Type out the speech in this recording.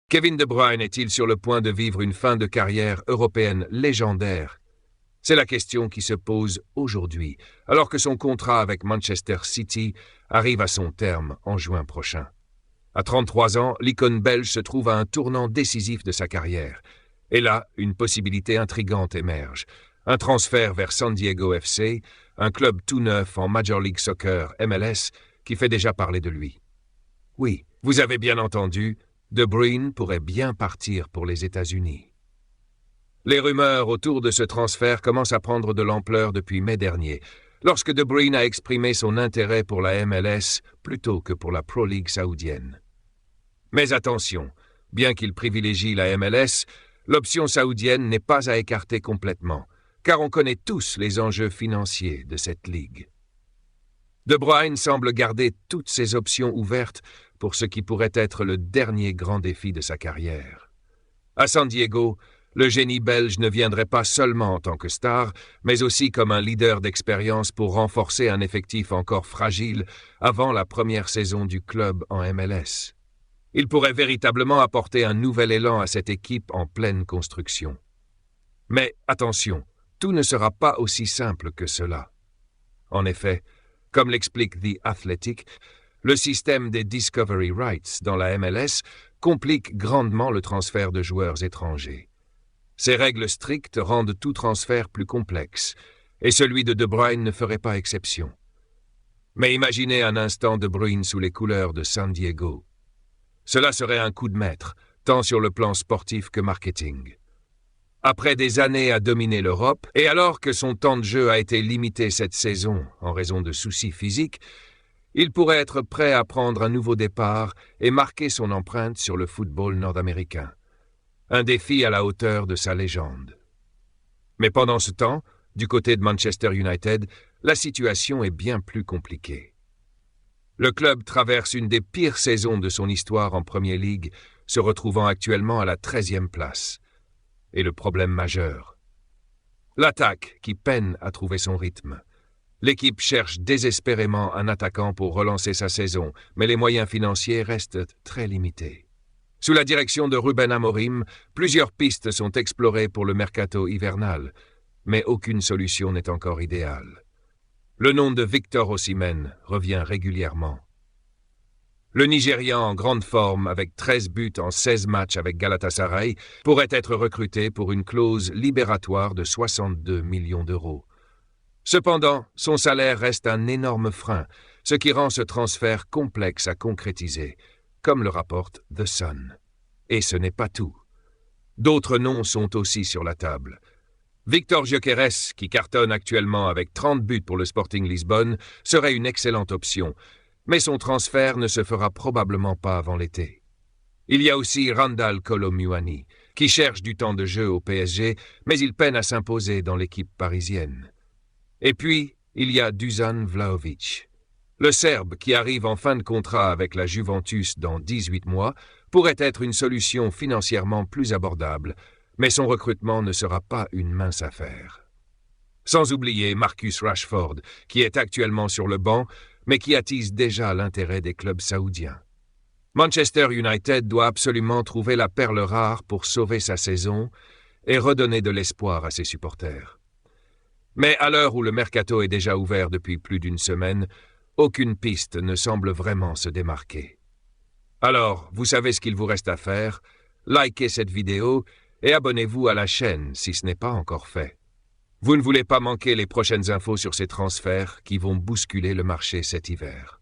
Kevin De Bruyne est-il sur le point de vivre une fin de carrière européenne légendaire? C'est la question qui se pose aujourd'hui, alors que son contrat avec Manchester City arrive à son terme en juin prochain. À 33 ans, l'icône belge se trouve à un tournant décisif de sa carrière. Et là, une possibilité intrigante émerge. Un transfert vers San Diego FC, un club tout neuf en Major League Soccer MLS qui fait déjà parler de lui. Oui, vous avez bien entendu, De Bruyne pourrait bien partir pour les États-Unis. Les rumeurs autour de ce transfert commencent à prendre de l'ampleur depuis mai dernier, lorsque De Bruyne a exprimé son intérêt pour la MLS plutôt que pour la Pro League saoudienne. Mais attention, bien qu'il privilégie la MLS, l'option saoudienne n'est pas à écarter complètement, car on connaît tous les enjeux financiers de cette ligue. De Bruyne semble garder toutes ses options ouvertes pour ce qui pourrait être le dernier grand défi de sa carrière. À San Diego, le génie belge ne viendrait pas seulement en tant que star, mais aussi comme un leader d'expérience pour renforcer un effectif encore fragile avant la première saison du club en MLS. Il pourrait véritablement apporter un nouvel élan à cette équipe en pleine construction. Mais attention, tout ne sera pas aussi simple que cela. En effet, comme l'explique The Athletic, le système des Discovery Rights dans la MLS complique grandement le transfert de joueurs étrangers. Ces règles strictes rendent tout transfert plus complexe, et celui de Bruyne ne ferait pas exception. Mais imaginez un instant De Bruyne sous les couleurs de San Diego. Cela serait un coup de maître, tant sur le plan sportif que marketing. Après des années à dominer l'Europe, et alors que son temps de jeu a été limité cette saison en raison de soucis physiques, il pourrait être prêt à prendre un nouveau départ et marquer son empreinte sur le football nord-américain. Un défi à la hauteur de sa légende. Mais pendant ce temps, du côté de Manchester United, la situation est bien plus compliquée. Le club traverse une des pires saisons de son histoire en Premier League, se retrouvant actuellement à la 13e place. Et le problème majeur. L'attaque qui peine à trouver son rythme. L'équipe cherche désespérément un attaquant pour relancer sa saison, mais les moyens financiers restent très limités. Sous la direction de Ruben Amorim, plusieurs pistes sont explorées pour le mercato hivernal, mais aucune solution n'est encore idéale. Le nom de Victor Osimhen revient régulièrement. Le Nigérian en grande forme, avec 13 buts en 16 matchs avec Galatasaray, pourrait être recruté pour une clause libératoire de 62 millions d'euros. Cependant, son salaire reste un énorme frein, ce qui rend ce transfert complexe à concrétiser, comme le rapporte The Sun. Et ce n'est pas tout. D'autres noms sont aussi sur la table. Victor Gyökeres, qui cartonne actuellement avec 30 buts pour le Sporting Lisbonne, serait une excellente option, mais son transfert ne se fera probablement pas avant l'été. Il y a aussi Randal Kolo Muani, qui cherche du temps de jeu au PSG, mais il peine à s'imposer dans l'équipe parisienne. Et puis, il y a Dusan Vlahovic. Le Serbe, qui arrive en fin de contrat avec la Juventus dans 18 mois, pourrait être une solution financièrement plus abordable, mais son recrutement ne sera pas une mince affaire. Sans oublier Marcus Rashford, qui est actuellement sur le banc, mais qui attise déjà l'intérêt des clubs saoudiens. Manchester United doit absolument trouver la perle rare pour sauver sa saison et redonner de l'espoir à ses supporters. Mais à l'heure où le mercato est déjà ouvert depuis plus d'une semaine, aucune piste ne semble vraiment se démarquer. Alors, vous savez ce qu'il vous reste à faire, likez cette vidéo et abonnez-vous à la chaîne si ce n'est pas encore fait. Vous ne voulez pas manquer les prochaines infos sur ces transferts qui vont bousculer le marché cet hiver.